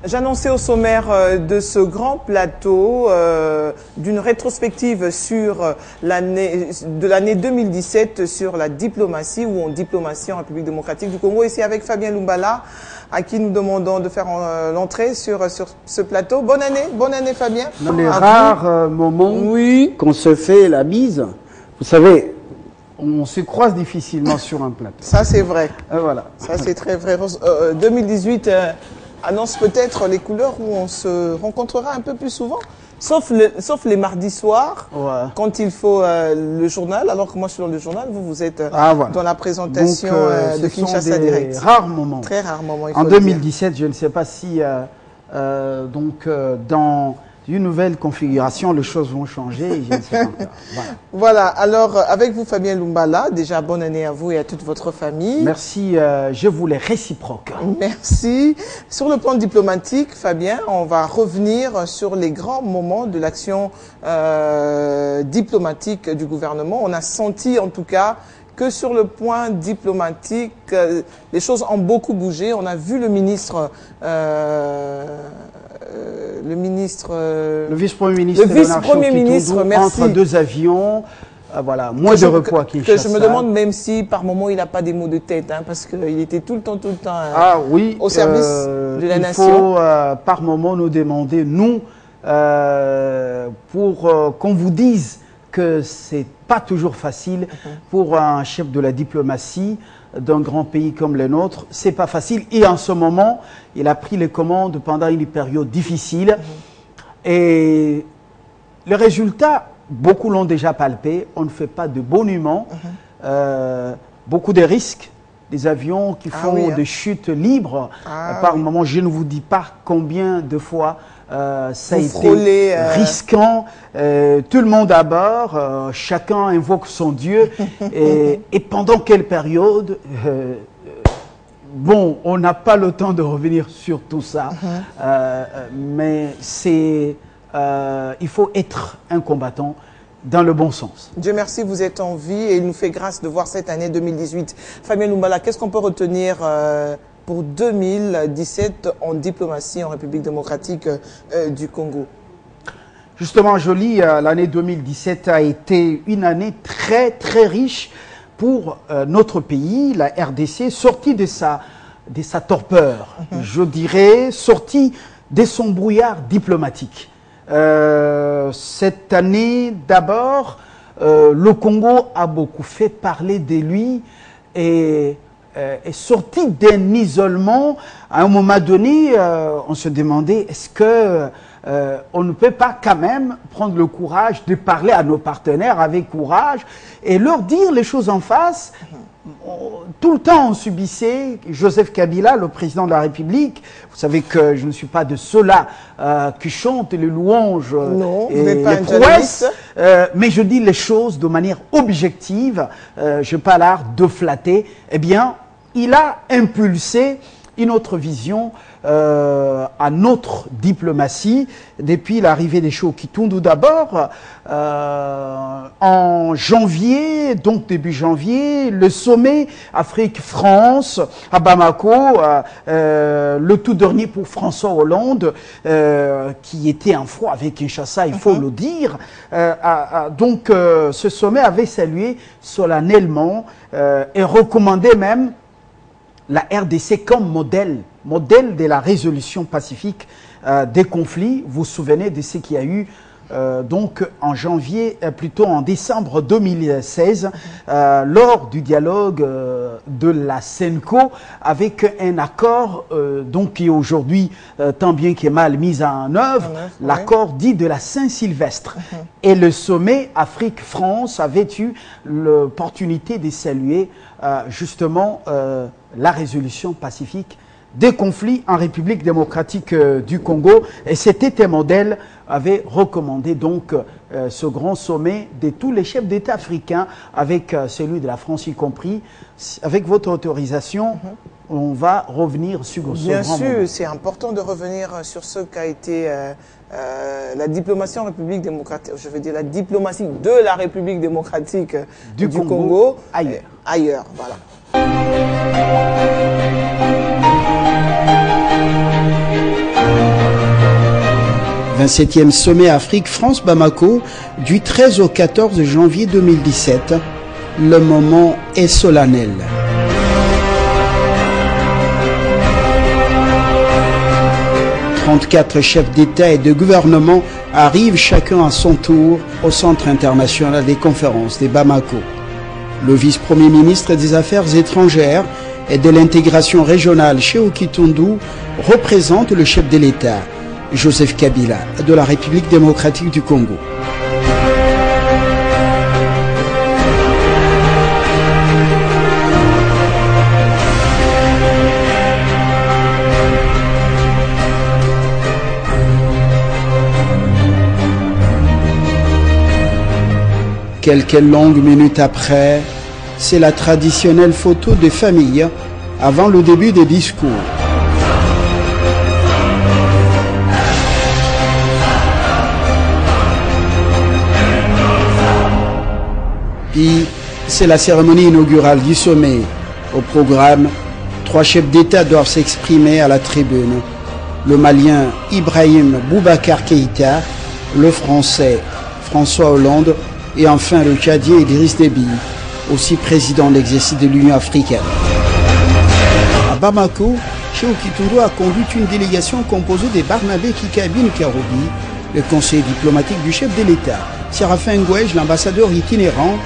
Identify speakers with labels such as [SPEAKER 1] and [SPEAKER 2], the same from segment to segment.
[SPEAKER 1] J'annonçais au sommaire de ce grand plateau d'une rétrospective sur l'année 2017 sur la diplomatie ou en diplomatie en République démocratique du Congo. Ici avec Fabien Lumbala, à qui nous demandons de faire l'entrée sur ce plateau. Bonne année Fabien.
[SPEAKER 2] Dans les rares moments qu'on se fait la bise, vous savez, on se croise difficilement sur un plateau.
[SPEAKER 1] Ça c'est vrai.
[SPEAKER 2] Voilà.
[SPEAKER 1] Ça c'est très vrai. 2018 annonce peut-être les couleurs où on se rencontrera un peu plus souvent, sauf les mardis soirs, quand il faut le journal, alors que moi je suis dans le journal, vous êtes dans la présentation de Kinshasa Direct.
[SPEAKER 2] Rares moments.
[SPEAKER 1] Très rares moments.
[SPEAKER 2] En 2017, je ne sais pas si dans une nouvelle configuration, les choses vont changer, je ne sais pas encore.
[SPEAKER 1] Voilà, alors avec vous Fabien Lumbala, déjà bonne année à vous et à toute votre famille.
[SPEAKER 2] Merci, je voulais réciproque.
[SPEAKER 1] Merci. Sur le plan diplomatique, Fabien, on va revenir sur les grands moments de l'action diplomatique du gouvernement. On a senti en tout cas que sur le point diplomatique, les choses ont beaucoup bougé. On a vu le ministre...
[SPEAKER 2] le vice-premier ministre,
[SPEAKER 1] merci.
[SPEAKER 2] Entre deux avions, voilà, moins de repos à Kinshasa.
[SPEAKER 1] Que je me demande même si par moment il n'a pas des maux de tête, hein, parce qu'il était tout le temps au service de la nation.
[SPEAKER 2] Il faut par moment nous demander, nous, pour qu'on vous dise que c'est pas toujours facile pour un chef de la diplomatie d'un grand pays comme le nôtre, c'est pas facile. Et en ce moment, il a pris les commandes pendant une période difficile. Et le résultat, beaucoup l'ont déjà palpé. On ne fait pas de boniment. Beaucoup de risques. Des avions qui font des chutes libres. Par moment, je ne vous dis pas combien de fois ça a été risquant. Tout le monde à bord, chacun invoque son Dieu. Et pendant quelle période bon, on n'a pas le temps de revenir sur tout ça. Mais c'est, il faut être un combattant dans le bon sens.
[SPEAKER 1] Dieu merci, vous êtes en vie et il nous fait grâce de voir cette année 2018. Fabien Lumbala, qu'est-ce qu'on peut retenir pour 2017 en diplomatie en République démocratique du Congo?
[SPEAKER 2] Justement, je lis, l'année 2017 a été une année très très riche pour notre pays, la RDC, sortie de sa torpeur, je dirais, sortie de son brouillard diplomatique. Cette année, d'abord, le Congo a beaucoup fait parler de lui et est sorti d'un isolement. À un moment donné, on se demandait, est-ce que on ne peut pas quand même prendre le courage de parler à nos partenaires avec courage et leur dire les choses en face. Tout le temps, on subissait Joseph Kabila, le président de la République. Vous savez que je ne suis pas de ceux-là qui chantent les louanges et les prouesses, mais je dis les choses de manière objective. Je n'ai pas l'art de flatter. Eh bien, il a impulsé une autre vision à notre diplomatie depuis l'arrivée des Shokitundu d'abord en janvier, donc début janvier, le sommet Afrique-France à Bamako, le tout dernier pour François Hollande qui était en froid avec Kinshasa, il faut le dire. Donc ce sommet avait salué solennellement et recommandé même la RDC comme modèle de la résolution pacifique des conflits. Vous vous souvenez de ce qu'il y a eu donc en janvier, plutôt en décembre 2016, lors du dialogue de la CENCO, avec un accord donc qui est aujourd'hui tant bien que mal mis en œuvre, l'accord dit de la Saint-Sylvestre. Et le sommet Afrique-France avait eu l'opportunité de saluer justement la résolution pacifique des conflits en République démocratique du Congo. Et cet modèle avait recommandé donc ce grand sommet de tous les chefs d'État africains, avec celui de la France y compris. Avec votre autorisation, on va revenir sur ce
[SPEAKER 1] Bien
[SPEAKER 2] grand
[SPEAKER 1] sûr,
[SPEAKER 2] moment.
[SPEAKER 1] c'est important de revenir sur ce qu'a été la diplomatie en République démocratique, je veux dire la diplomatie de la République démocratique du Congo
[SPEAKER 2] ailleurs.
[SPEAKER 1] Ailleurs, voilà.
[SPEAKER 2] 87e sommet Afrique-France Bamako du 13 au 14 janvier 2017. Le moment est solennel. « 34 chefs d'État et de gouvernement arrivent chacun à son tour au Centre international des conférences de Bamako. Le vice-premier ministre des Affaires étrangères et de l'intégration régionale, Sékou Kitundu, représente le chef de l'État, Joseph Kabila, de la République démocratique du Congo. Quelques longues minutes après, c'est la traditionnelle photo de famille avant le début des discours. Puis, c'est la cérémonie inaugurale du sommet. Au programme, 3 chefs d'État doivent s'exprimer à la tribune. Le Malien Ibrahim Boubacar Keïta, le Français François Hollande et enfin le Tchadien Idriss Déby, aussi président de l'exercice de l'Union africaine. À Bamako, Sékou Kitundu a conduit une délégation composée de Barnabé Kikabine Karoubi, le conseiller diplomatique du chef de l'État, Séraphin Ngouège, l'ambassadeur itinérant,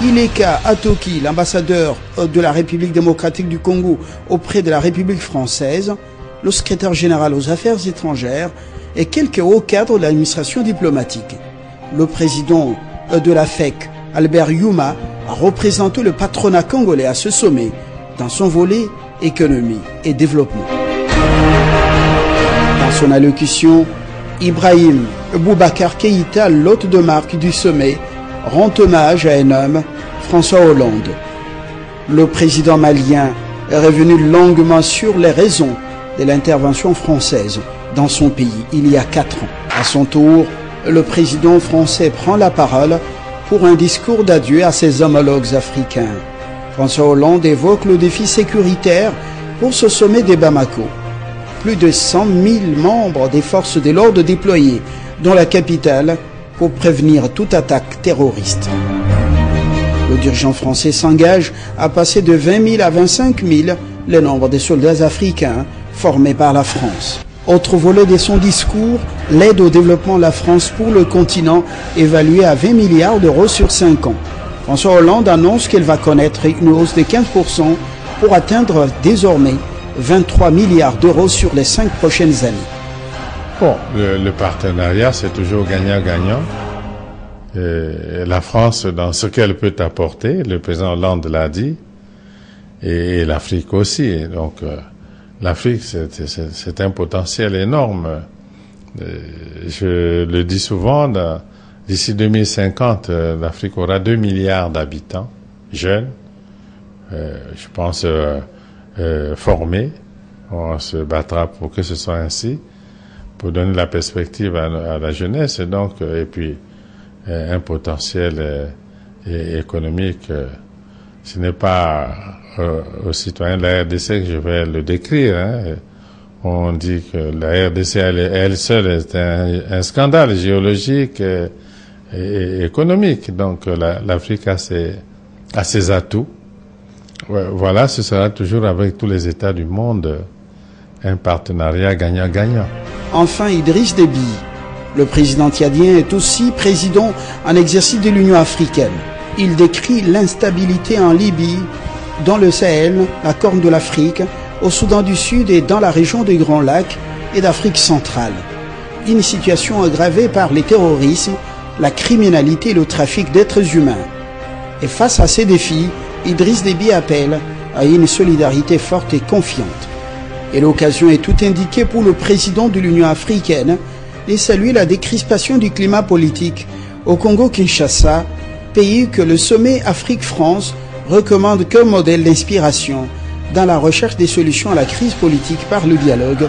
[SPEAKER 2] Ileka Atoki, l'ambassadeur de la République démocratique du Congo auprès de la République française, le secrétaire général aux affaires étrangères et quelques hauts cadres de l'administration diplomatique. Le président de la FEC, Albert Youma, a représenté le patronat congolais à ce sommet dans son volet économie et développement. Dans son allocution, Ibrahim Boubacar Keïta, l'hôte de marque du sommet, rend hommage à un homme, François Hollande. Le président malien est revenu longuement sur les raisons de l'intervention française dans son pays il y a 4 ans. À son tour, le président français prend la parole pour un discours d'adieu à ses homologues africains. François Hollande évoque le défi sécuritaire pour ce sommet de Bamako. Plus de 100 000 membres des forces de l'ordre déployés dans la capitale pour prévenir toute attaque terroriste. Le dirigeant français s'engage à passer de 20 000 à 25 000 le nombre des soldats africains formés par la France. Autre volet de son discours, l'aide au développement de la France pour le continent, évaluée à 20 milliards d'euros sur 5 ans. François Hollande annonce qu'elle va connaître une hausse de 15% pour atteindre désormais 23 milliards d'euros sur les 5 prochaines années.
[SPEAKER 3] Bon, le partenariat, c'est toujours gagnant-gagnant. La France, dans ce qu'elle peut apporter, le président Hollande l'a dit, et l'Afrique aussi. Donc, l'Afrique, c'est un potentiel énorme. Je le dis souvent, d'ici 2050, l'Afrique aura 2 milliards d'habitants, jeunes, je pense formés. On se battra pour que ce soit ainsi, pour donner la perspective à la jeunesse, et puis un potentiel économique. Ce n'est pas aux citoyens de la RDC que je vais le décrire. On dit que la RDC elle seule est un scandale géologique et économique. Donc l'Afrique a ses atouts. Voilà, ce sera toujours avec tous les États du monde un partenariat gagnant-gagnant.
[SPEAKER 2] Enfin, Idriss Déby, le président tchadien, est aussi président en exercice de l'Union africaine. Il décrit l'instabilité en Libye, dans le Sahel, la Corne de l'Afrique, au Soudan du Sud et dans la région des Grands Lacs et d'Afrique centrale. Une situation aggravée par le terrorisme, la criminalité et le trafic d'êtres humains. Et face à ces défis, Idriss Déby appelle à une solidarité forte et confiante. Et l'occasion est tout indiquée pour le président de l'Union africaine de saluer la décrispation du climat politique au Congo-Kinshasa, pays que le sommet Afrique-France recommande comme modèle d'inspiration dans la recherche des solutions à la crise politique par le dialogue.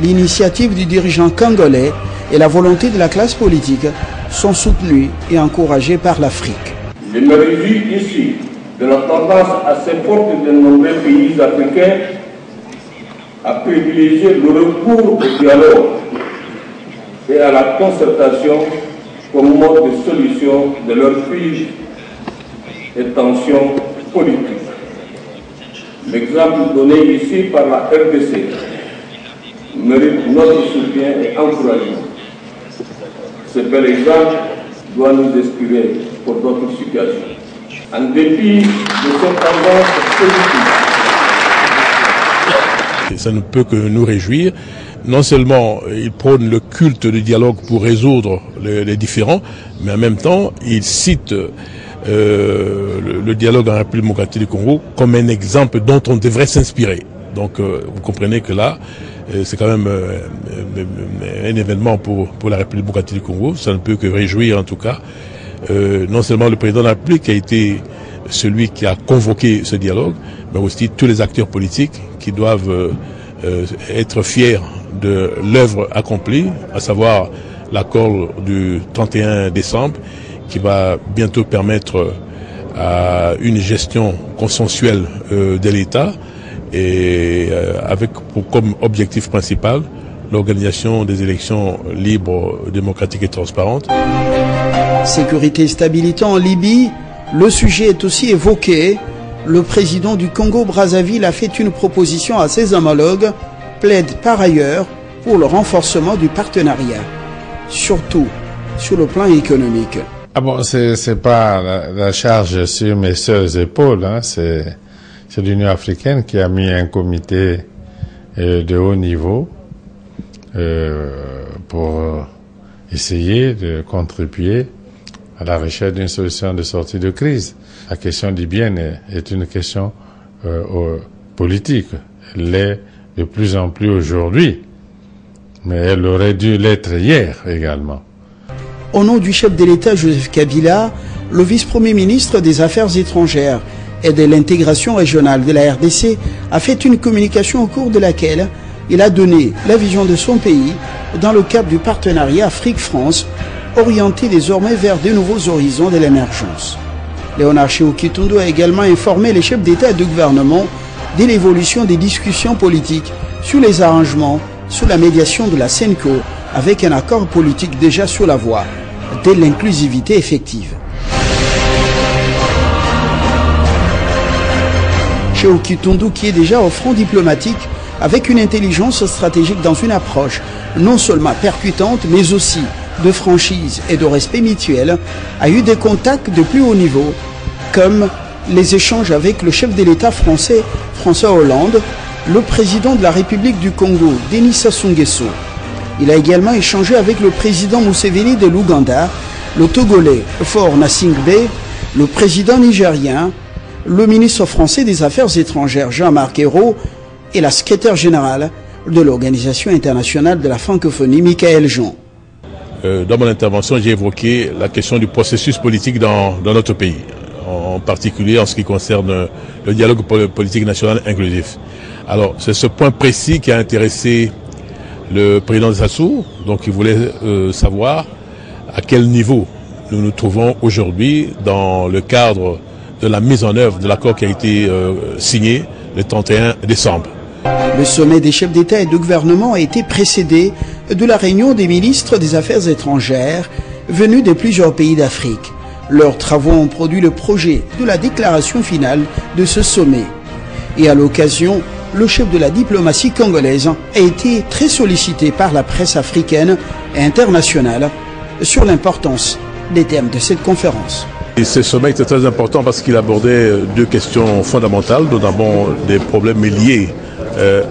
[SPEAKER 2] L'initiative du dirigeant congolais et la volonté de la classe politique sont soutenues et encouragées par l'Afrique.
[SPEAKER 4] Je me réjouis ici de la tendance assez forte de nombreux pays africains à privilégier le recours au dialogue et à la concertation comme mode de solution de leurs crises et tensions politiques. L'exemple donné ici par la RDC mérite notre soutien et encouragement. Ce bel exemple doit nous inspirer pour d'autres situations. En dépit de cette tendance positive,
[SPEAKER 5] ça ne peut que nous réjouir. Non seulement il prône le culte du dialogue pour résoudre les différends, mais en même temps il cite le dialogue en République démocratique du Congo comme un exemple dont on devrait s'inspirer. Donc vous comprenez que là, c'est quand même un événement pour la République démocratique du Congo. Ça ne peut que réjouir en tout cas. Non seulement le président de la République a été celui qui a convoqué ce dialogue, mais aussi tous les acteurs politiques qui doivent être fiers de l'œuvre accomplie, à savoir l'accord du 31 décembre, qui va bientôt permettre à une gestion consensuelle de l'État et avec comme objectif principal l'organisation des élections libres, démocratiques et transparentes.
[SPEAKER 2] Sécurité et stabilité en Libye, le sujet est aussi évoqué. Le président du Congo-Brazzaville a fait une proposition à ses homologues, plaide par ailleurs pour le renforcement du partenariat, surtout sur le plan économique.
[SPEAKER 3] Ah bon, c'est pas la charge sur mes seules épaules, hein, c'est l'Union africaine qui a mis un comité de haut niveau pour essayer de contribuer à la recherche d'une solution de sortie de crise. La question libyenne est une question politique. Elle l'est de plus en plus aujourd'hui, mais elle aurait dû l'être hier également.
[SPEAKER 2] Au nom du chef de l'État Joseph Kabila, le vice-premier ministre des Affaires étrangères et de l'intégration régionale de la RDC a fait une communication au cours de laquelle il a donné la vision de son pays dans le cadre du partenariat Afrique-France, orienté désormais vers de nouveaux horizons de l'émergence. Léonard Sékou-Kitundu a également informé les chefs d'État et de gouvernement de l'évolution des discussions politiques sur les arrangements sous la médiation de la CENCO, avec un accord politique déjà sur la voie de l'inclusivité effective. Sékou-Kitundu qui est déjà au front diplomatique avec une intelligence stratégique dans une approche non seulement percutante mais aussi de franchise et de respect mutuel, a eu des contacts de plus haut niveau comme les échanges avec le chef de l'État français François Hollande, le président de la République du Congo Denis Sassou Nguesso. Il a également échangé avec le président Museveni de l'Ouganda, le Togolais Faure Gnassingbé, le président nigérien, le ministre français des Affaires étrangères Jean-Marc Ayrault et la secrétaire générale de l'Organisation internationale de la francophonie Michaël Jean.
[SPEAKER 5] Dans mon intervention, j'ai évoqué la question du processus politique dans notre pays, en particulier en ce qui concerne le dialogue politique national inclusif. Alors, c'est ce point précis qui a intéressé le président Sassou, donc il voulait savoir à quel niveau nous nous trouvons aujourd'hui dans le cadre de la mise en œuvre de l'accord qui a été signé le 31 décembre.
[SPEAKER 2] Le sommet des chefs d'État et de gouvernement a été précédé de la réunion des ministres des Affaires étrangères venus de plusieurs pays d'Afrique. Leurs travaux ont produit le projet de la déclaration finale de ce sommet. Et à l'occasion, le chef de la diplomatie congolaise a été très sollicité par la presse africaine et internationale sur l'importance des thèmes de cette conférence.
[SPEAKER 5] Et ce sommet était très important parce qu'il abordait deux questions fondamentales, notamment des problèmes liés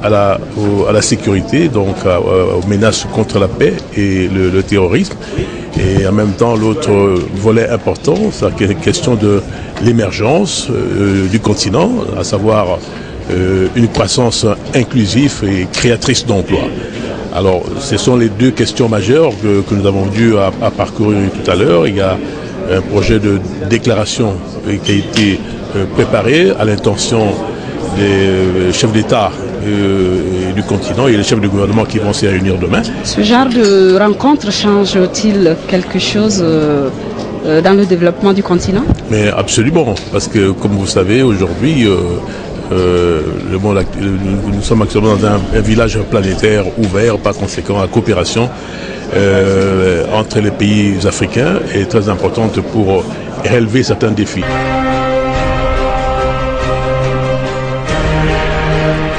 [SPEAKER 5] à la sécurité, donc aux menaces contre la paix et le terrorisme. Et en même temps, l'autre volet important, c'est la question de l'émergence du continent, à savoir une croissance inclusive et créatrice d'emplois. Alors, ce sont les deux questions majeures que nous avons dû à parcourir tout à l'heure. Il y a un projet de déclaration qui a été préparé à l'intention des chefs d'État du continent et les chefs de gouvernement qui vont se réunir demain.
[SPEAKER 6] Ce genre de rencontre change-t-il quelque chose dans le développement du continent?
[SPEAKER 5] Mais absolument, parce que comme vous savez, aujourd'hui, nous sommes actuellement dans un village planétaire ouvert, par conséquent la coopération entre les pays africains est très importante pour relever certains défis.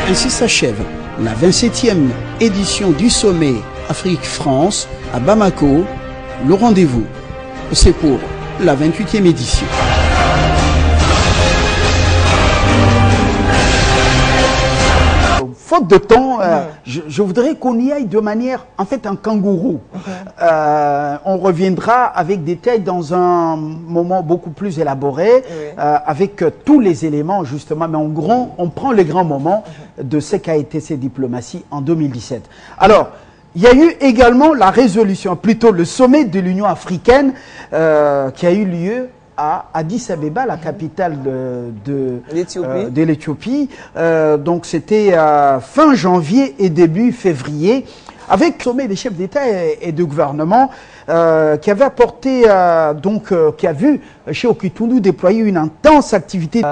[SPEAKER 2] Ainsi s'achève la 27e édition du sommet Afrique-France à Bamako. Le rendez-vous, c'est pour la 28e édition. Faute de temps, je voudrais qu'on y aille de manière, en fait, un kangourou. On reviendra avec détail dans un moment beaucoup plus élaboré, avec tous les éléments, justement, mais en gros, on prend les grands moments de ce qu'a été ces diplomaties en 2017. Alors, il y a eu également la résolution, plutôt le sommet de l'Union africaine qui a eu lieu à Addis Abeba, la capitale de l'Éthiopie. Donc c'était fin janvier et début février, avec le sommet des chefs d'État et de gouvernement qui avait apporté, qui a vu Sékou Touré déployer une intense activité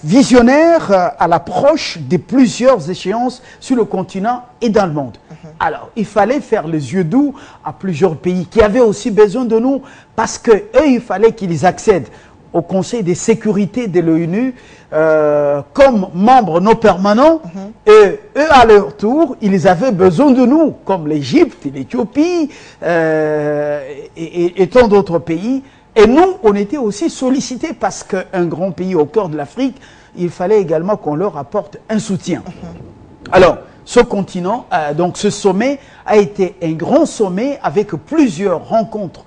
[SPEAKER 2] visionnaire à l'approche de plusieurs échéances sur le continent et dans le monde. Alors, il fallait faire les yeux doux à plusieurs pays qui avaient aussi besoin de nous parce que eux, il fallait qu'ils accèdent au Conseil de sécurité de l'ONU comme membres non permanents et eux, à leur tour, ils avaient besoin de nous, comme l'Égypte, l'Éthiopie et tant d'autres pays. Et nous, on était aussi sollicités parce qu'un grand pays au cœur de l'Afrique, il fallait également qu'on leur apporte un soutien. Alors, ce continent, donc ce sommet a été un grand sommet avec plusieurs rencontres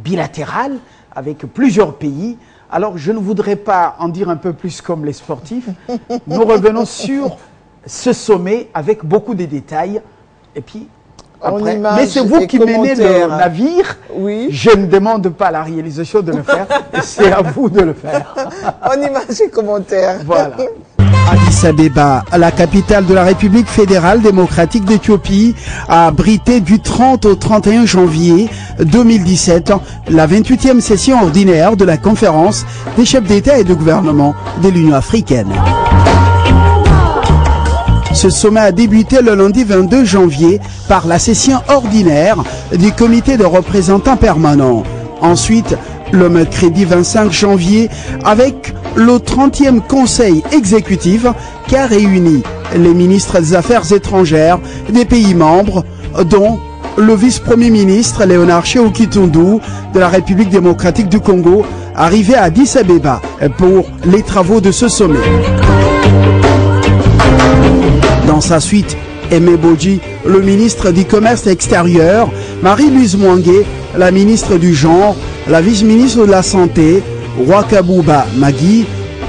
[SPEAKER 2] bilatérales avec plusieurs pays. Alors, je ne voudrais pas en dire un peu plus comme les sportifs. Nous revenons sur ce sommet avec beaucoup de détails. Et puis, après, mais c'est vous qui menez le navire. Oui. Je ne demande pas la réalisation de le faire. C'est à vous de le faire.
[SPEAKER 1] En images et commentaires.
[SPEAKER 2] Voilà. Addis Abeba, la capitale de la République fédérale démocratique d'Éthiopie, a abrité du 30 au 31 janvier 2017 la 28e session ordinaire de la conférence des chefs d'État et de gouvernement de l'Union africaine. Ce sommet a débuté le lundi 22 janvier par la session ordinaire du comité de représentants permanents. Ensuite, le mercredi 25 janvier, avec le 30e conseil exécutif qui a réuni les ministres des Affaires étrangères des pays membres, dont le vice-premier ministre Léonard Sékou Touré de la République démocratique du Congo, arrivé à Addis Abeba pour les travaux de ce sommet. Dans sa suite, Aimé Bodji, le ministre du Commerce extérieur, Marie-Louise Mwangué, la ministre du Genre, la vice-ministre de la Santé, Rwakabouba Magui,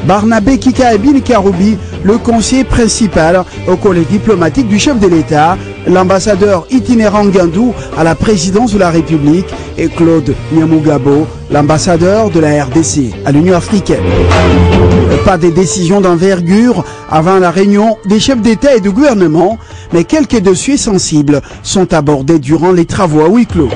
[SPEAKER 2] Barnabé Kikaebine Karoubi, le conseiller principal au collège diplomatique du chef de l'État, l'ambassadeur itinérant Gandou à la présidence de la République et Claude Nyamugabo, l'ambassadeur de la RDC à l'Union africaine. Pas de décision d'envergure avant la réunion des chefs d'État et de gouvernement, mais quelques dossiers sensibles sont abordés durant les travaux à huis clos.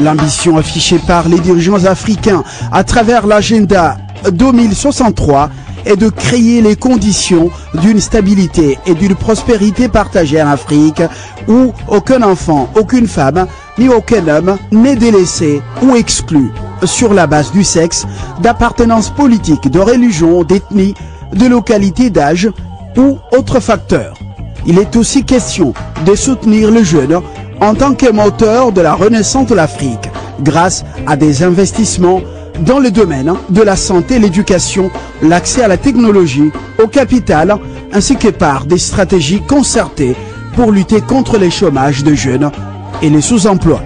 [SPEAKER 2] L'ambition affichée par les dirigeants africains à travers l'agenda 2063 est de créer les conditions d'une stabilité et d'une prospérité partagée en Afrique où aucun enfant, aucune femme, ni aucun homme n'est délaissé ou exclu sur la base du sexe, d'appartenance politique, de religion, d'ethnie, de localité, d'âge ou autres facteurs. Il est aussi question de soutenir le jeune en tant que moteur de la renaissance de l'Afrique grâce à des investissements dans le domaine de la santé, l'éducation, l'accès à la technologie, au capital, ainsi que par des stratégies concertées pour lutter contre les chômages de jeunes et les sous-emplois.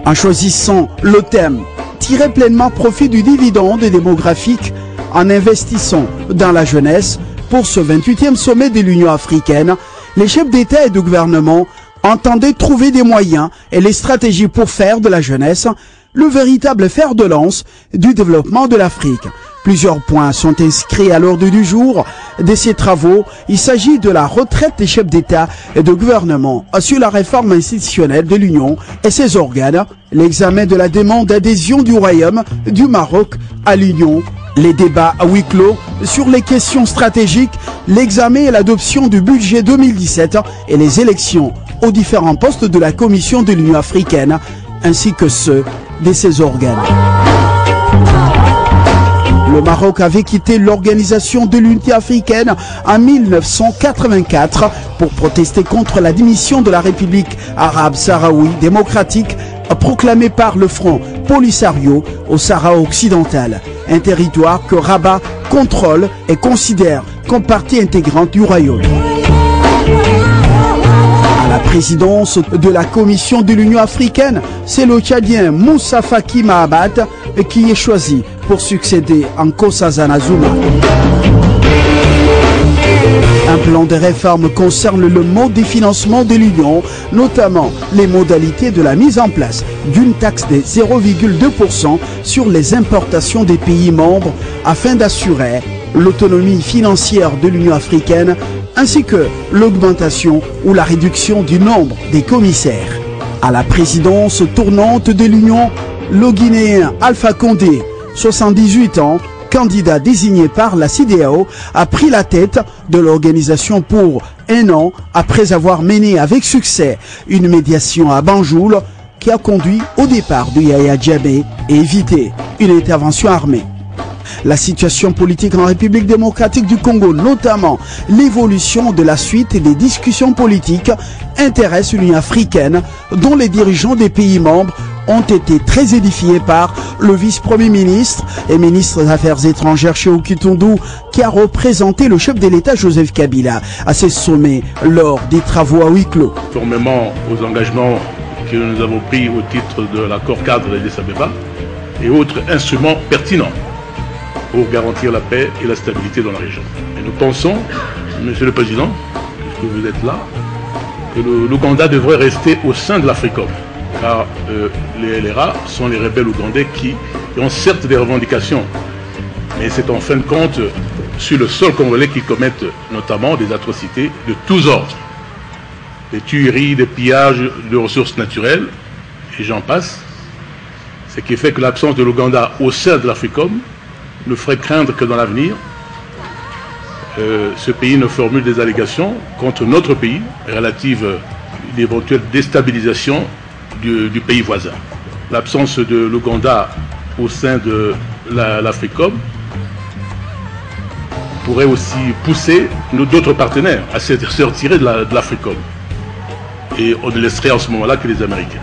[SPEAKER 2] En choisissant le thème « Tirer pleinement profit du dividende démographique en investissant dans la jeunesse » pour ce 28e sommet de l'Union africaine, les chefs d'État et de gouvernement entendaient trouver des moyens et les stratégies pour faire de la jeunesse le véritable fer de lance du développement de l'Afrique. Plusieurs points sont inscrits à l'ordre du jour de ces travaux. Il s'agit de la retraite des chefs d'État et de gouvernement sur la réforme institutionnelle de l'Union et ses organes, l'examen de la demande d'adhésion du Royaume du Maroc à l'Union, Les débats à huis clos sur les questions stratégiques, l'examen et l'adoption du budget 2017 et les élections aux différents postes de la Commission de l'Union africaine, ainsi que ceux de ses organes. Le Maroc avait quitté l'Organisation de l'Unité africaine en 1984 pour protester contre la démission de la République arabe sahraoui démocratique proclamée par le Front Polisario au Sahara occidental, un territoire que Rabat contrôle et considère comme partie intégrante du royaume. À la présidence de la Commission de l'Union africaine, c'est le Tchadien Moussa Faki Mahamat qui est choisi pour succéder à Nkosazana Zuma. Un plan de réforme concerne le mode de financement de l'Union, notamment les modalités de la mise en place d'une taxe de 0,2% sur les importations des pays membres afin d'assurer l'autonomie financière de l'Union africaine ainsi que l'augmentation ou la réduction du nombre des commissaires. À la présidence tournante de l'Union, le Guinéen Alpha Condé, 78 ans, candidat désigné par la CEDEAO, a pris la tête de l'organisation pour un an après avoir mené avec succès une médiation à Banjul qui a conduit au départ de Yahya Jammeh et évité une intervention armée. La situation politique en République démocratique du Congo, notamment l'évolution de la suite des discussions politiques, intéresse l'Union africaine, dont les dirigeants des pays membres ont été très édifiés par le vice-premier ministre et ministre des Affaires étrangères Cheikhou Kitundu, qui a représenté le chef de l'État Joseph Kabila à ces sommets lors des travaux à huis clos.
[SPEAKER 5] Conformément aux engagements que nous avons pris au titre de l'accord cadre d'Addis Abeba et autres instruments pertinents pour garantir la paix et la stabilité dans la région. Et nous pensons, Monsieur le Président, puisque vous êtes là, que l'Ouganda devrait rester au sein de l'Africom, car les LRA sont les rebelles ougandais qui ont certes des revendications, mais c'est en fin de compte sur le sol congolais qu'ils commettent notamment des atrocités de tous ordres, des tueries, des pillages de ressources naturelles, et j'en passe, ce qui fait que l'absence de l'Ouganda au sein de l'Africom nous ferait craindre que dans l'avenir, ce pays ne formule des allégations contre notre pays relatives à une éventuelle déstabilisation du pays voisin. L'absence de l'Ouganda au sein de l'Africom pourrait aussi pousser d'autres partenaires à se retirer de l'Africom. Et on ne laisserait en ce moment-là que les Américains.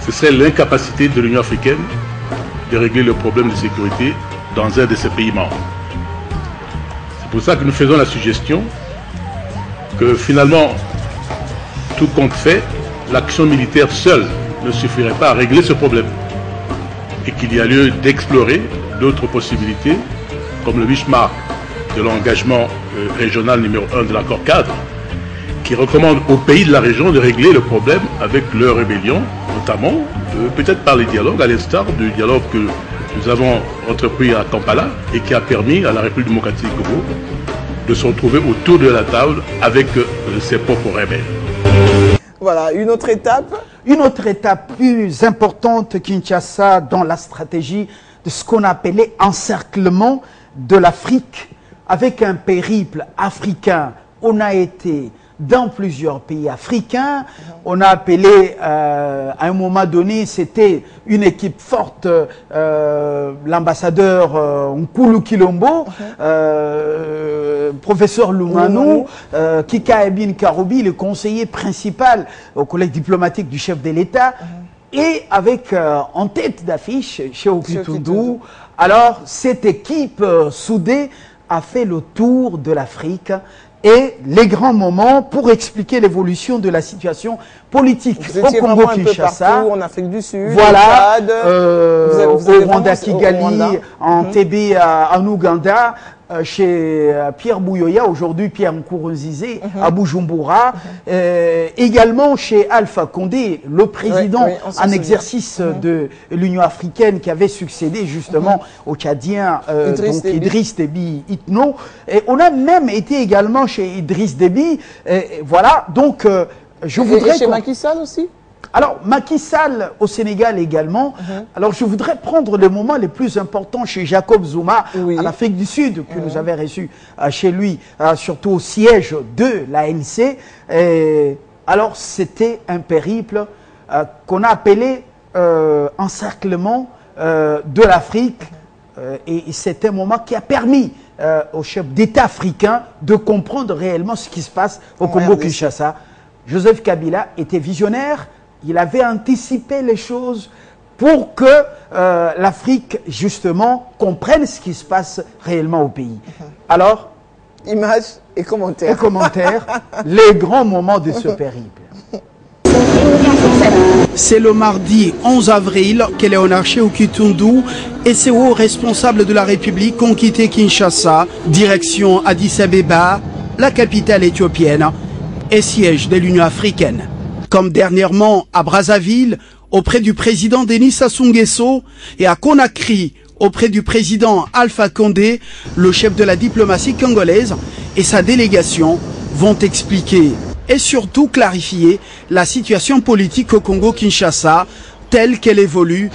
[SPEAKER 5] Ce serait l'incapacité de l'Union africaine de régler le problème de sécurité dans un de ces pays membres. C'est pour ça que nous faisons la suggestion que finalement, tout compte fait, l'action militaire seule ne suffirait pas à régler ce problème et qu'il y a lieu d'explorer d'autres possibilités comme le benchmark de l'engagement régional numéro 1 de l'accord cadre qui recommande aux pays de la région de régler le problème avec leur rébellion, notamment peut-être par les dialogues, à l'instar du dialogue que nous avons entrepris à Kampala et qui a permis à la République démocratique du Congo de se retrouver autour de la table avec ses propres rebelles.
[SPEAKER 1] Voilà, une autre étape.
[SPEAKER 2] Une autre étape plus importante, Kinshasa, dans la stratégie de ce qu'on appelait encerclement de l'Afrique. Avec un périple africain, on a été dans plusieurs pays africains. On a appelé, à un moment donné, c'était une équipe forte, l'ambassadeur Nkulu Kilombo, professeur Lumanu, Kika Ebin Karoubi, le conseiller principal au collège diplomatique du chef de l'État, et avec en tête d'affiche Cheikhou Kitundu. Alors, cette équipe soudée a fait le tour de l'Afrique et les grands moments pour expliquer l'évolution de la situation politique au Congo-Kinshasa,
[SPEAKER 1] en Afrique du Sud,
[SPEAKER 2] voilà,
[SPEAKER 1] au Tchad,
[SPEAKER 2] au Rwanda, Kigali, en TB, en Ouganda, chez Pierre Bouyoya, aujourd'hui Pierre Nkurunzize, à Bujumbura, également chez Alpha Condé, le président en exercice de l'Union africaine qui avait succédé justement au Tchadien Idriss Déby Itno. Et on a même été également chez Idriss Déby. Voilà, donc je voudrais...
[SPEAKER 1] Et chez Macky Sall aussi?
[SPEAKER 2] Alors, Macky Sall au Sénégal également. Alors, je voudrais prendre le moment les plus importants chez Jacob Zuma, en Afrique du Sud, que nous avons reçu chez lui, surtout au siège de l'ANC. Alors, c'était un périple qu'on a appelé encerclement de l'Afrique. Et c'est un moment qui a permis aux chefs d'État africains de comprendre réellement ce qui se passe au Congo-Kinshasa. Joseph Kabila était visionnaire, il avait anticipé les choses pour que l'Afrique, justement, comprenne ce qui se passe réellement au pays. Alors,
[SPEAKER 1] images et commentaires.
[SPEAKER 2] Et commentaires, les grands moments de ce périple.
[SPEAKER 7] C'est le mardi 11 avril que Léonard Shehu Kitundu et ses hauts responsables de la République ont quitté Kinshasa, direction Addis Abeba, la capitale éthiopienne et siège de l'Union africaine. Comme dernièrement à Brazzaville, auprès du président Denis Sassou Nguesso, et à Conakry, auprès du président Alpha Condé, le chef de la diplomatie congolaise et sa délégation vont expliquer et surtout clarifier la situation politique au Congo-Kinshasa telle qu'elle évolue.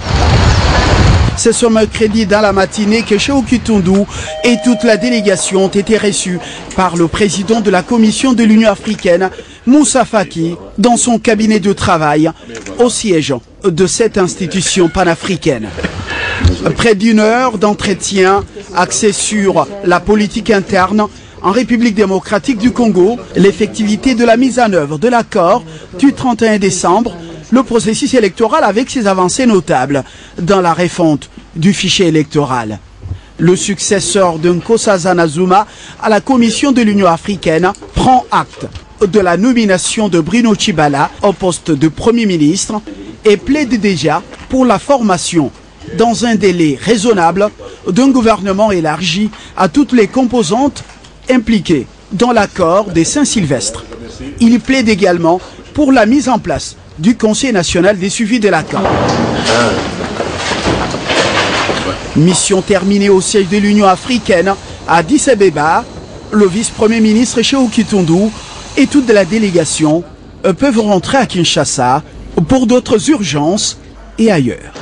[SPEAKER 7] C'est ce mercredi dans la matinée que Shehu Kitundu et toute la délégation ont été reçus par le président de la Commission de l'Union africaine, Moussa Faki, dans son cabinet de travail au siège de cette institution panafricaine. Près d'une heure d'entretien axé sur la politique interne en République démocratique du Congo, l'effectivité de la mise en œuvre de l'accord du 31 décembre, le processus électoral avec ses avancées notables dans la refonte du fichier électoral. Le successeur de Nkosazana Zuma à la Commission de l'Union africaine prend acte de la nomination de Bruno Tshibala au poste de Premier ministre et plaide déjà pour la formation dans un délai raisonnable d'un gouvernement élargi à toutes les composantes impliquées dans l'accord des Saint-Sylvestre. Il plaide également pour la mise en place du Conseil national des suivis de l'accord. Mission terminée au siège de l'Union africaine à Addis Abeba, le vice-premier ministre Shehu Kitundu et toute la délégation peuvent rentrer à Kinshasa pour d'autres urgences et ailleurs.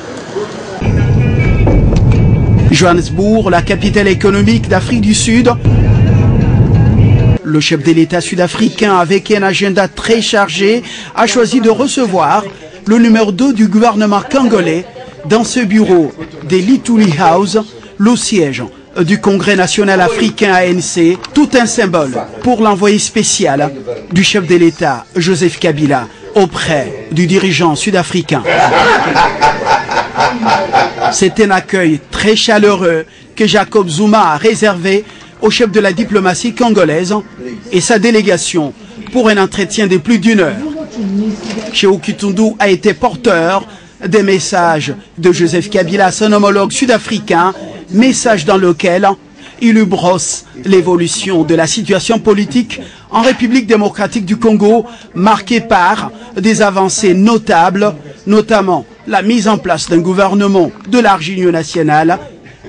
[SPEAKER 7] Johannesburg, la capitale économique d'Afrique du Sud. Le chef de l'État sud-africain, avec un agenda très chargé, a choisi de recevoir le numéro 2 du gouvernement congolais dans ce bureau des Lituli House, le siège du Congrès national africain ANC, tout un symbole pour l'envoyé spécial du chef de l'État, Joseph Kabila, auprès du dirigeant sud-africain. C'est un accueil très chaleureux que Jacob Zuma a réservé au chef de la diplomatie congolaise et sa délégation pour un entretien de plus d'une heure. Shehu Kitundu a été porteur des messages de Joseph Kabila, son homologue sud-africain, message dans lequel il lui brosse l'évolution de la situation politique en République démocratique du Congo, marquée par des avancées notables, notamment la mise en place d'un gouvernement de large union nationale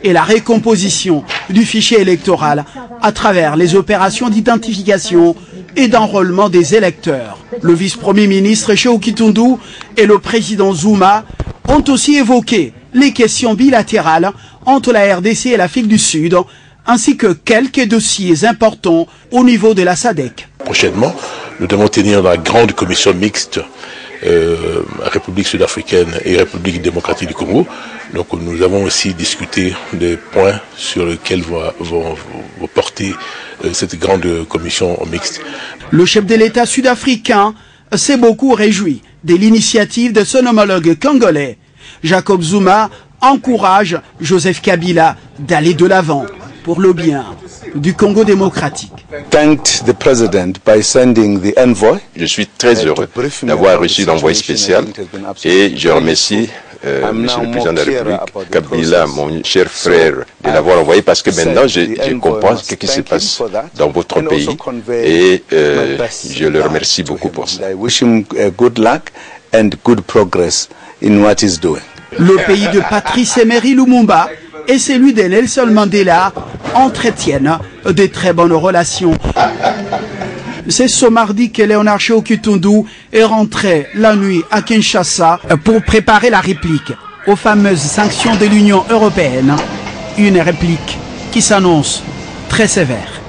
[SPEAKER 7] et la récomposition du fichier électoral à travers les opérations d'identification et d'enrôlement des électeurs. Le vice-premier ministre Shehu Kitundu et le président Zuma ont aussi évoqué les questions bilatérales entre la RDC et l'Afrique du Sud, ainsi que quelques dossiers importants au niveau de la SADC.
[SPEAKER 5] Prochainement, nous devons tenir la grande commission mixte République sud-africaine et République démocratique du Congo. Donc nous avons aussi discuté des points sur lesquels vont porter cette grande commission mixte.
[SPEAKER 7] Le chef de l'État sud-africain s'est beaucoup réjoui de l'initiative de son homologue congolais. Jacob Zuma encourage Joseph Kabila d'aller de l'avant pour le bien du Congo démocratique.
[SPEAKER 8] Je suis très heureux d'avoir reçu l'envoyé spécial et je remercie Monsieur le Président de la République, Kabila, mon cher frère, de l'avoir envoyé parce que maintenant je comprends ce qui se passe dans votre pays et je le remercie beaucoup pour ça.
[SPEAKER 7] Le pays de Patrice Emery Lumumba et celui de Nelson Mandela entretiennent de très bonnes relations. C'est ce mardi que Léonard Sékou-Kitundu est rentré la nuit à Kinshasa pour préparer la réplique aux fameuses sanctions de l'Union européenne. Une réplique qui s'annonce très sévère.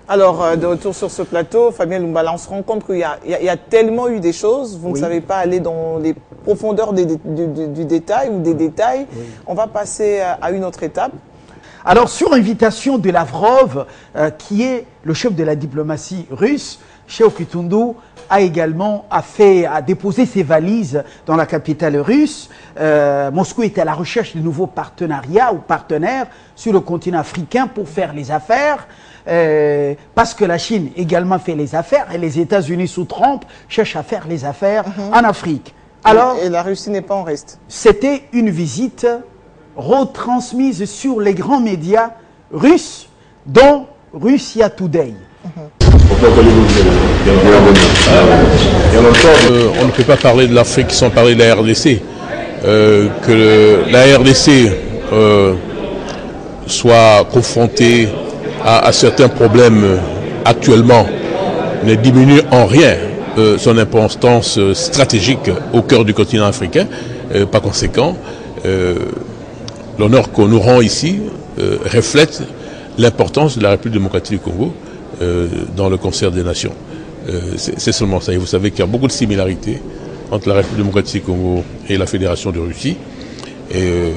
[SPEAKER 1] Alors, de retour sur ce plateau, Fabien Lumbala, on se rend compte qu'il y a tellement eu des choses, vous ne savez pas aller dans les profondeurs du détail ou des détails. Oui. On va passer à une autre étape.
[SPEAKER 2] Alors, sur invitation de Lavrov, qui est le chef de la diplomatie russe, Sékou-Kitundu a également déposé ses valises dans la capitale russe. Moscou est à la recherche de nouveaux partenariats ou partenaires sur le continent africain pour faire les affaires. Parce que la Chine également fait les affaires et les États-Unis sous Trump cherchent à faire les affaires en Afrique. Alors,
[SPEAKER 1] et la Russie n'est pas en reste.
[SPEAKER 2] C'était une visite retransmise sur les grands médias russes, dont Russia Today.
[SPEAKER 5] On ne peut pas parler de l'Afrique sans parler de la RDC. Que la RDC soit confrontée à certains problèmes actuellement ne diminue en rien son importance stratégique au cœur du continent africain. Par conséquent, l'honneur qu'on nous rend ici reflète l'importance de la République démocratique du Congo dans le concert des nations. C'est seulement ça. Et vous savez qu'il y a beaucoup de similarités entre la République démocratique du Congo et la Fédération de Russie. Et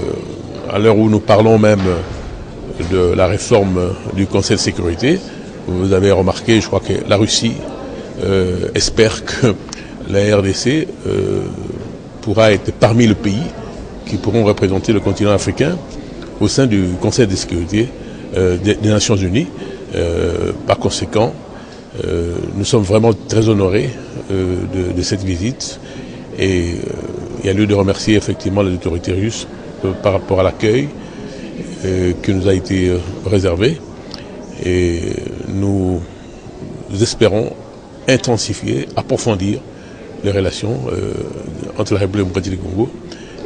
[SPEAKER 5] à l'heure où nous parlons même de la réforme du Conseil de sécurité, vous avez remarqué, je crois que la Russie espère que la RDC pourra être parmi les pays qui pourront représenter le continent africain au sein du Conseil de sécurité des Nations Unies. Par conséquent, nous sommes vraiment très honorés de cette visite et il y a lieu de remercier effectivement les autorités russes par rapport à l'accueil qui nous a été réservé, et nous espérons intensifier, approfondir les relations entre la République démocratique du Congo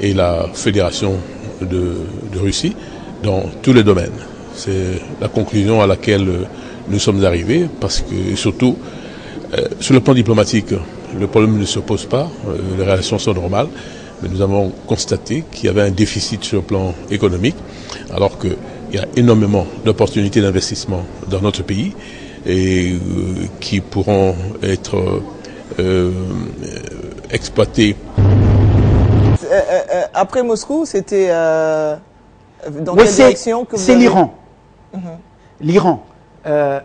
[SPEAKER 5] et la Fédération de Russie dans tous les domaines. C'est la conclusion à laquelle nous sommes arrivés, parce que surtout sur le plan diplomatique, le problème ne se pose pas, les relations sont normales, mais nous avons constaté qu'il y avait un déficit sur le plan économique, alors qu'il y a énormément d'opportunités d'investissement dans notre pays et qui pourront être exploitées.
[SPEAKER 1] Après Moscou, c'était dans quelle direction que vous
[SPEAKER 2] C'est l'Iran. L'Iran.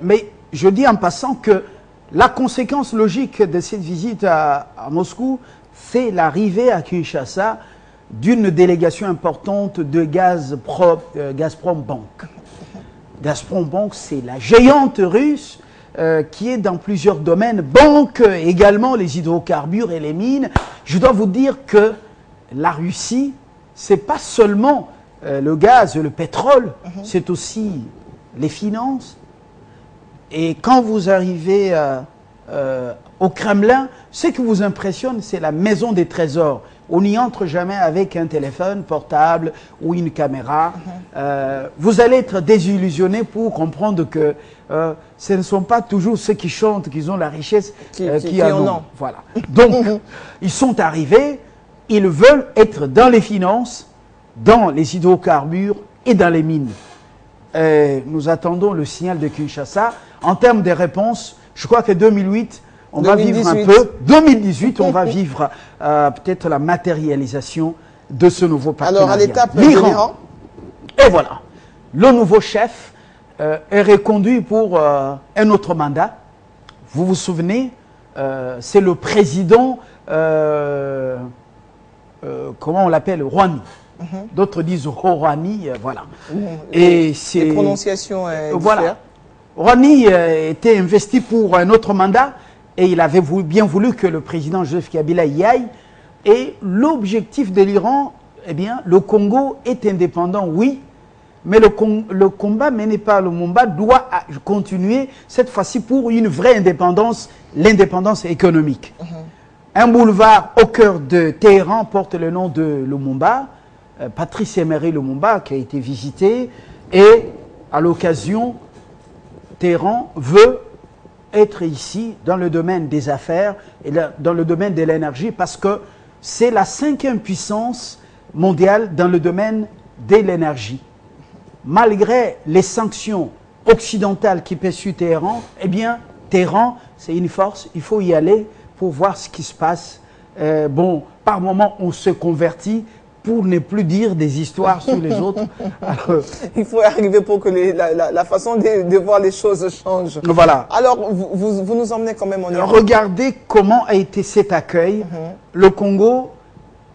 [SPEAKER 2] Mais je dis en passant que la conséquence logique de cette visite à Moscou, c'est l'arrivée à Kinshasa d'une délégation importante de Gazprom Bank. Gazprom Bank, c'est la géante russe qui est dans plusieurs domaines, banque également, les hydrocarbures et les mines. Je dois vous dire que la Russie, c'est pas seulement le gaz, le pétrole, c'est aussi les finances. Et quand vous arrivez au Kremlin, ce qui vous impressionne, c'est la maison des trésors. On n'y entre jamais avec un téléphone portable ou une caméra. Vous allez être désillusionné pour comprendre que ce ne sont pas toujours ceux qui chantent qui ont la richesse qui en ont. Voilà. Donc, ils sont arrivés, ils veulent être dans les finances, dans les hydrocarbures et dans les mines. Nous attendons le signal de Kinshasa. En termes de réponses, je crois que 2008, on va vivre un peu. 2018, on va vivre peut-être la matérialisation de ce nouveau partenariat.
[SPEAKER 1] Alors, à l'étape de l'Iran.
[SPEAKER 2] Et voilà. Le nouveau chef est reconduit pour un autre mandat. Vous vous souvenez, c'est le président, comment on l'appelle, Rouhani. D'autres disent Rouhani, voilà.
[SPEAKER 1] Et c'est les prononciations
[SPEAKER 2] voilà. Rouhani était investi pour un autre mandat et il avait bien voulu que le président Joseph Kabila y aille. Et l'objectif de l'Iran, eh bien, le Congo est indépendant, oui, mais le combat mené par le Lumumba doit continuer, cette fois-ci pour une vraie indépendance, l'indépendance économique. Un boulevard au cœur de Téhéran porte le nom de Lumumba, Patrice Emery Lumumba, qui a été visité, et à l'occasion, Téhéran veut être ici dans le domaine des affaires et dans le domaine de l'énergie parce que c'est la 5e puissance mondiale dans le domaine de l'énergie. Malgré les sanctions occidentales qui pèsent sur Téhéran, eh bien, Téhéran, c'est une force, il faut y aller pour voir ce qui se passe. Bon, par moment, on se convertit pour ne plus dire des histoires sur les autres. Alors,
[SPEAKER 1] il faut arriver pour que la façon de voir les choses change.
[SPEAKER 2] Voilà.
[SPEAKER 1] Alors, vous nous emmenez quand même en Iran.
[SPEAKER 2] Regardez comment a été cet accueil. Le Congo,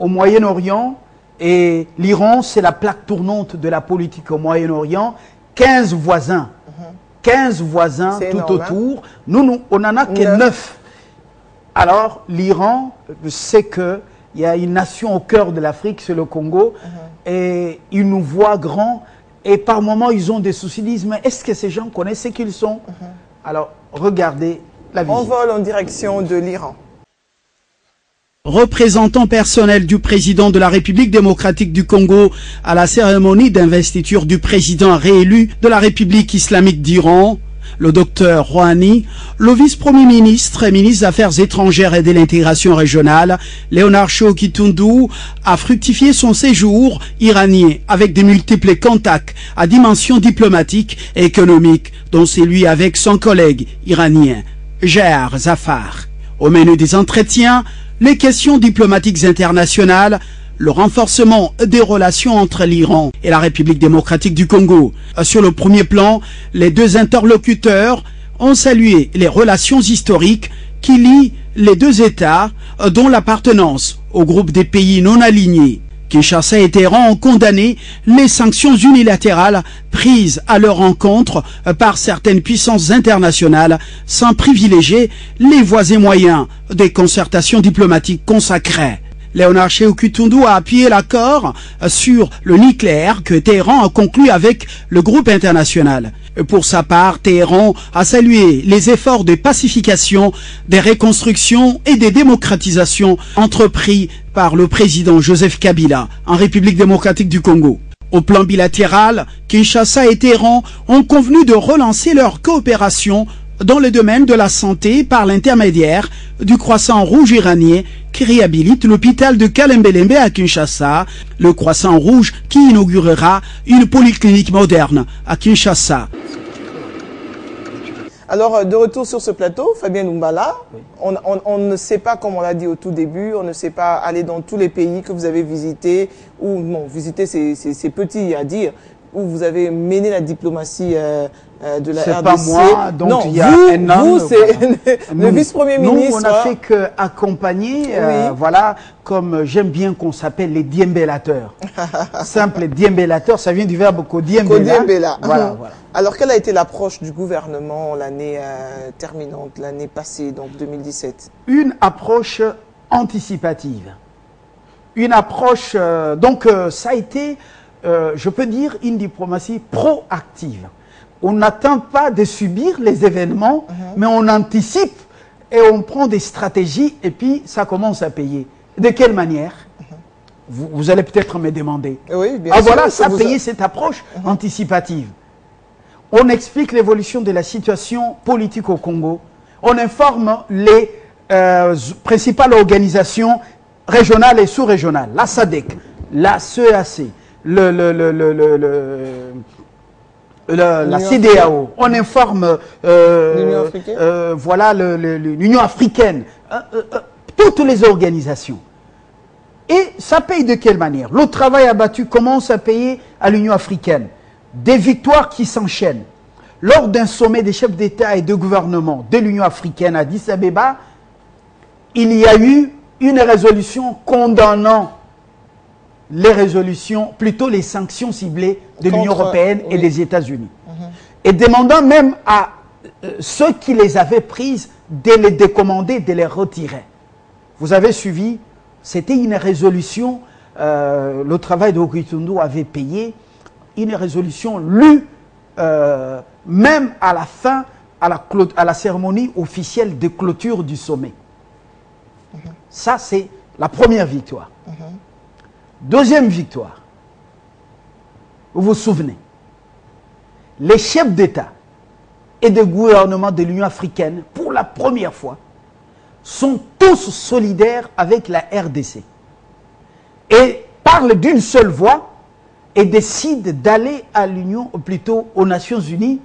[SPEAKER 2] au Moyen-Orient, et l'Iran, c'est la plaque tournante de la politique au Moyen-Orient. 15 voisins. 15 voisins tout énorme, autour. Hein? Nous, on n'en a que 9. Alors, l'Iran sait que il y a une nation au cœur de l'Afrique, c'est le Congo, et ils nous voient grands, et par moments, ils ont des soucis, ils disent, mais est-ce que ces gens connaissent ce qu'ils sont? Alors, regardez la visite.
[SPEAKER 1] On vole en direction de l'Iran.
[SPEAKER 7] Représentant personnel du président de la République démocratique du Congo à la cérémonie d'investiture du président réélu de la République islamique d'Iran, le docteur Rouhani, le vice-premier ministre et ministre des Affaires étrangères et de l'intégration régionale, Léonard Chokitundu, a fructifié son séjour iranien avec de multiples contacts à dimension diplomatique et économique, dont celui avec son collègue iranien, Jair Zafar. Au menu des entretiens, les questions diplomatiques internationales, le renforcement des relations entre l'Iran et la République démocratique du Congo. Sur le premier plan, les deux interlocuteurs ont salué les relations historiques qui lient les deux États, dont l'appartenance au groupe des pays non alignés. Kinshasa et Téhéran ont condamné les sanctions unilatérales prises à leur encontre par certaines puissances internationales sans privilégier les voies et moyens des concertations diplomatiques consacrées. Léonard Chokitundu a appuyé l'accord sur le nucléaire que Téhéran a conclu avec le groupe international. Pour sa part, Téhéran a salué les efforts de pacification, de reconstruction et de démocratisation entrepris par le président Joseph Kabila en République démocratique du Congo. Au plan bilatéral, Kinshasa et Téhéran ont convenu de relancer leur coopération dans le domaine de la santé par l'intermédiaire du Croissant Rouge iranien qui réhabilite l'hôpital de Kalembelembe à Kinshasa, le Croissant Rouge qui inaugurera une polyclinique moderne à Kinshasa.
[SPEAKER 1] Alors, de retour sur ce plateau, Fabien Doumbala, on ne sait pas, comme on l'a dit au tout début, on ne sait pas aller dans tous les pays que vous avez visités, ou non, visiter c'est petit à dire, où vous avez mené la diplomatie de la RDC.
[SPEAKER 2] C'est pas moi, donc
[SPEAKER 1] non,
[SPEAKER 2] il y a un an.
[SPEAKER 1] Vous, c'est le vice-premier ministre.
[SPEAKER 2] Nous, on a fait qu'accompagner, voilà, comme j'aime bien qu'on s'appelle les diembellateurs. Simple diembellateur, ça vient du verbe kodiembela.
[SPEAKER 1] Voilà. Alors, quelle a été l'approche du gouvernement l'année terminante, l'année passée, donc 2017?
[SPEAKER 2] Une approche anticipative. Une approche, ça a été, je peux dire, une diplomatie proactive. On n'attend pas de subir les événements, mais on anticipe et on prend des stratégies et puis ça commence à payer. De quelle manière? Vous allez peut-être me demander.
[SPEAKER 1] Oui, bien sûr.
[SPEAKER 2] Voilà, ça a payé cette approche anticipative. On explique l'évolution de la situation politique au Congo. On informe les principales organisations régionales et sous-régionales, la SADC, la CEAC, la CEDEAO. On informe voilà, l'Union africaine, toutes les organisations. Et ça paye de quelle manière? Le travail abattu commence à payer à l'Union africaine. Des victoires qui s'enchaînent. Lors d'un sommet des chefs d'État et de gouvernement de l'Union africaine à Addis Abeba, il y a eu une résolution condamnant les résolutions, plutôt les sanctions ciblées de l'Union européenne et des États-Unis. Et demandant même à ceux qui les avaient prises de les décommander, de les retirer. Vous avez suivi, c'était une résolution, le travail de Chokitundu avait payé, une résolution lue même à la fin, à la cérémonie officielle de clôture du sommet. Ça, c'est la première victoire. Deuxième victoire. Vous vous souvenez, les chefs d'État et des gouvernements de l'Union africaine, pour la première fois, sont tous solidaires avec la RDC et parlent d'une seule voix et décident d'aller à l'Union, ou plutôt aux Nations Unies,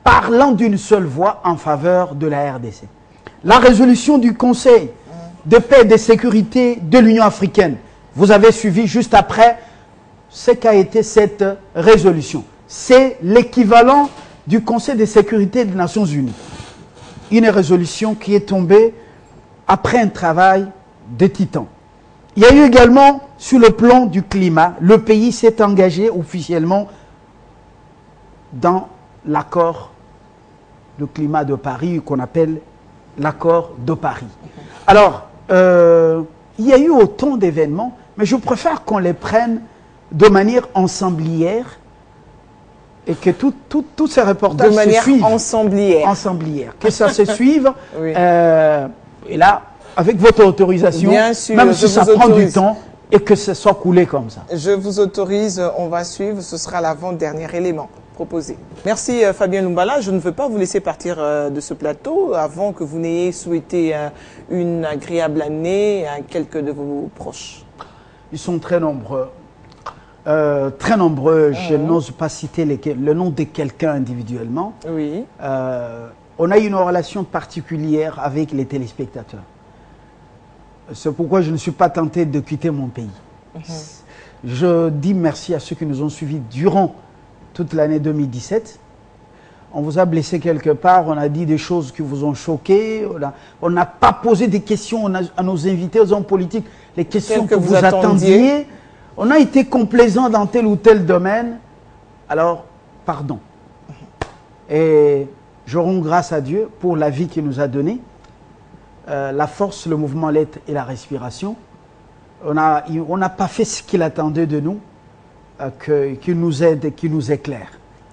[SPEAKER 2] parlant d'une seule voix en faveur de la RDC. La résolution du Conseil de paix et de sécurité de l'Union africaine, vous avez suivi juste après ce qu'a été cette résolution. C'est l'équivalent du Conseil de sécurité des Nations Unies. Une résolution qui est tombée après un travail de titans. Il y a eu également, sur le plan du climat, le pays s'est engagé officiellement dans l'accord de climat de Paris, qu'on appelle l'accord de Paris. Alors, il y a eu autant d'événements, mais je préfère qu'on les prenne de manière ensemblière et que tous ces reportages
[SPEAKER 1] de manière
[SPEAKER 2] se suivent.
[SPEAKER 1] ensemblière.
[SPEAKER 2] Que ça se suive.
[SPEAKER 1] Oui.
[SPEAKER 2] Et là, avec votre autorisation,
[SPEAKER 1] bien sûr,
[SPEAKER 2] même si ça prend du temps, et que ce soit coulé comme ça.
[SPEAKER 1] Je vous autorise, on va suivre, ce sera l'avant-dernier élément proposé. Merci Fabien Lumbala, je ne veux pas vous laisser partir de ce plateau avant que vous n'ayez souhaité une agréable année à quelques de vos proches.
[SPEAKER 2] Ils sont très nombreux. Très nombreux, je n'ose pas citer le nom de quelqu'un individuellement.
[SPEAKER 1] Oui.
[SPEAKER 2] On a une relation particulière avec les téléspectateurs. C'est pourquoi je ne suis pas tenté de quitter mon pays. Je dis merci à ceux qui nous ont suivis durant toute l'année 2017. On vous a blessé quelque part, on a dit des choses qui vous ont choqué, on n'a pas posé des questions à nos invités, aux hommes politiques, les questions que vous attendiez. On a été complaisant dans tel ou tel domaine, alors pardon. Et je rends grâce à Dieu pour la vie qu'il nous a donnée, la force, le mouvement, l'aide et la respiration. On n'a pas fait ce qu'il attendait de nous, qu'il nous aide et qu'il nous éclaire.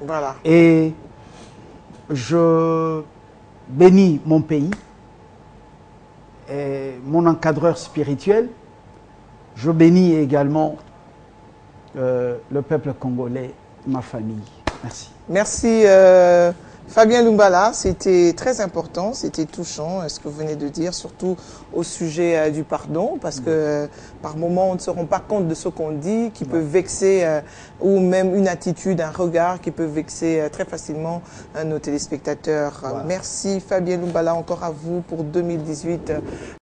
[SPEAKER 1] Voilà.
[SPEAKER 2] Et je bénis mon pays, et mon encadreur spirituel. Je bénis également le peuple congolais, ma famille. Merci.
[SPEAKER 1] Merci Fabien Lumbala, c'était très important, c'était touchant ce que vous venez de dire, surtout au sujet du pardon, parce que par moments on ne se rend pas compte de ce qu'on dit, qui peut vexer, ou même une attitude, un regard qui peut vexer très facilement nos téléspectateurs. Voilà. Merci Fabien Lumbala, encore à vous pour 2018.